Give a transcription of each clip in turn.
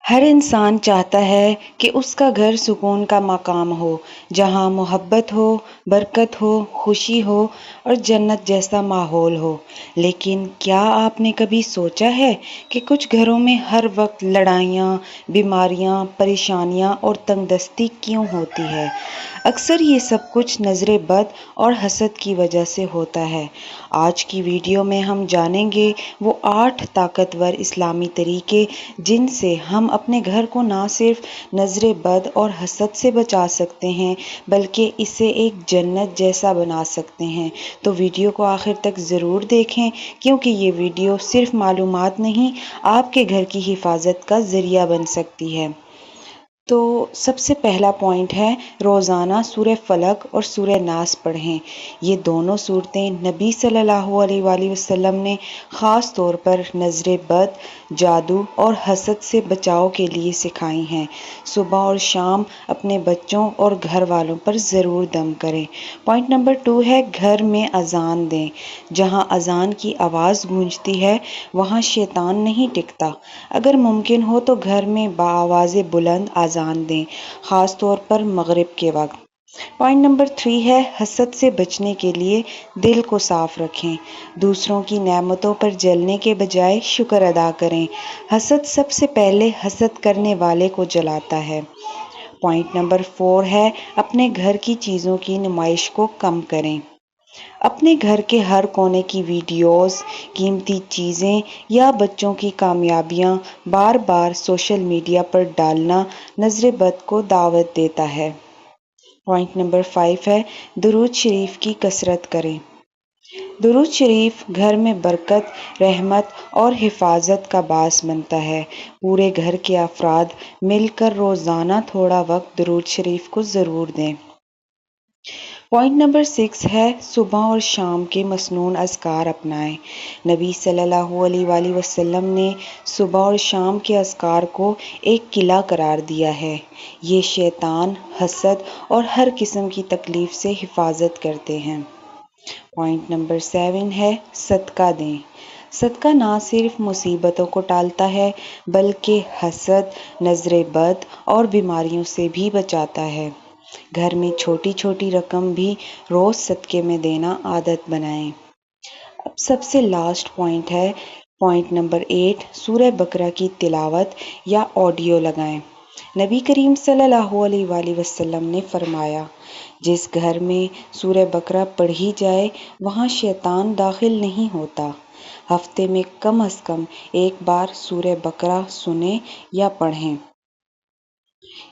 ہر انسان چاہتا ہے کہ اس کا گھر سکون کا مقام ہو، جہاں محبت ہو، برکت ہو، خوشی ہو اور جنت جیسا ماحول ہو۔ لیکن کیا آپ نے کبھی سوچا ہے کہ کچھ گھروں میں ہر وقت لڑائیاں، بیماریاں، پریشانیاں اور تنگ دستی کیوں ہوتی ہے؟ اکثر یہ سب کچھ نظر بد اور حسد کی وجہ سے ہوتا ہے۔ آج کی ویڈیو میں ہم جانیں گے وہ 8 طاقتور اسلامی طریقے جن سے ہم اپنے گھر کو نہ صرف نظر بد اور حسد سے بچا سکتے ہیں بلکہ اسے ایک جنت جیسا بنا سکتے ہیں۔ تو ویڈیو کو آخر تک ضرور دیکھیں کیونکہ یہ ویڈیو صرف معلومات نہیں، آپ کے گھر کی حفاظت کا ذریعہ بن سکتی ہے۔ تو سب سے پہلا پوائنٹ ہے روزانہ سورہ فلق اور سورہ ناس پڑھیں۔ یہ دونوں صورتیں نبی صلی اللہ علیہ وآلہ وسلم نے خاص طور پر نظر بد، جادو اور حسد سے بچاؤ کے لیے سکھائی ہیں۔ صبح اور شام اپنے بچوں اور گھر والوں پر ضرور دم کریں۔ پوائنٹ نمبر 2 ہے گھر میں اذان دیں۔ جہاں اذان کی آواز گونجتی ہے وہاں شیطان نہیں ٹکتا۔ اگر ممکن ہو تو گھر میں بآواز بلند اذان دیں، خاص طور پر مغرب کے وقت۔ پوائنٹ نمبر 3 ہے حسد سے بچنے کے لیے دل کو صاف رکھیں۔ دوسروں کی نعمتوں پر جلنے کے بجائے شکر ادا کریں۔ حسد سب سے پہلے حسد کرنے والے کو جلاتا ہے۔ پوائنٹ نمبر 4 ہے اپنے گھر کی چیزوں کی نمائش کو کم کریں۔ اپنے گھر کے ہر کونے کی ویڈیوز، قیمتی چیزیں یا بچوں کی کامیابیاں بار بار سوشل میڈیا پر ڈالنا نظر بد کو دعوت دیتا ہے۔ پوائنٹ نمبر 5 ہے درود شریف کی کثرت کریں۔ درود شریف گھر میں برکت، رحمت اور حفاظت کا باعث بنتا ہے۔ پورے گھر کے افراد مل کر روزانہ تھوڑا وقت درود شریف کو ضرور دیں۔ پوائنٹ نمبر 6 ہے صبح اور شام کے مسنون اذکار اپنائیں۔ نبی صلی اللہ علیہ وآلہ وسلم نے صبح اور شام کے اذکار کو ایک قلعہ قرار دیا ہے۔ یہ شیطان، حسد اور ہر قسم کی تکلیف سے حفاظت کرتے ہیں۔ پوائنٹ نمبر 7 ہے صدقہ دیں۔ صدقہ نہ صرف مصیبتوں کو ٹالتا ہے بلکہ حسد، نظر بد اور بیماریوں سے بھی بچاتا ہے۔ گھر میں چھوٹی چھوٹی رقم بھی روز صدقے میں دینا عادت بنائیں۔ اب سب سے لاسٹ پوائنٹ ہے پوائنٹ نمبر 8 سورہ بقرہ کی تلاوت یا آڈیو لگائیں۔ نبی کریم صلی اللہ علیہ وآلہ وسلم نے فرمایا، جس گھر میں سورہ بقرہ پڑھی جائے وہاں شیطان داخل نہیں ہوتا۔ ہفتے میں کم از کم ایک بار سورہ بقرہ سنیں یا پڑھیں۔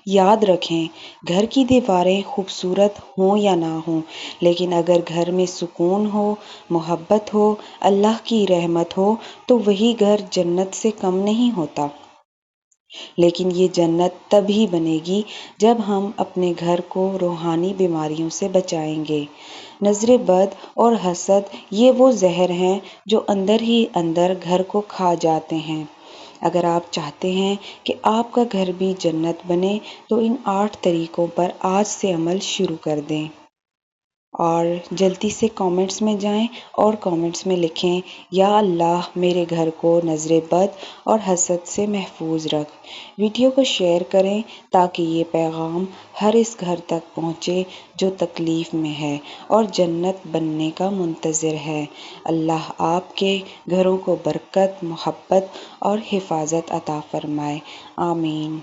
یاد رکھیں، گھر کی دیواریں خوبصورت ہوں یا نہ ہوں، لیکن اگر گھر میں سکون ہو، محبت ہو، اللہ کی رحمت ہو تو وہی گھر جنت سے کم نہیں ہوتا۔ لیکن یہ جنت تب ہی بنے گی جب ہم اپنے گھر کو روحانی بیماریوں سے بچائیں گے۔ نظر بد اور حسد یہ وہ زہر ہیں جو اندر ہی اندر گھر کو کھا جاتے ہیں۔ اگر آپ چاہتے ہیں کہ آپ کا گھر بھی جنت بنے تو ان 8 طریقوں پر آج سے عمل شروع کر دیں۔ اور جلدی سے کامنٹس میں جائیں اور کامنٹس میں لکھیں، یا اللہ میرے گھر کو نظر بد اور حسد سے محفوظ رکھ۔ ویڈیو کو شیئر کریں تاکہ یہ پیغام ہر اس گھر تک پہنچے جو تکلیف میں ہے اور جنت بننے کا منتظر ہے۔ اللہ آپ کے گھروں کو برکت، محبت اور حفاظت عطا فرمائے۔ آمین۔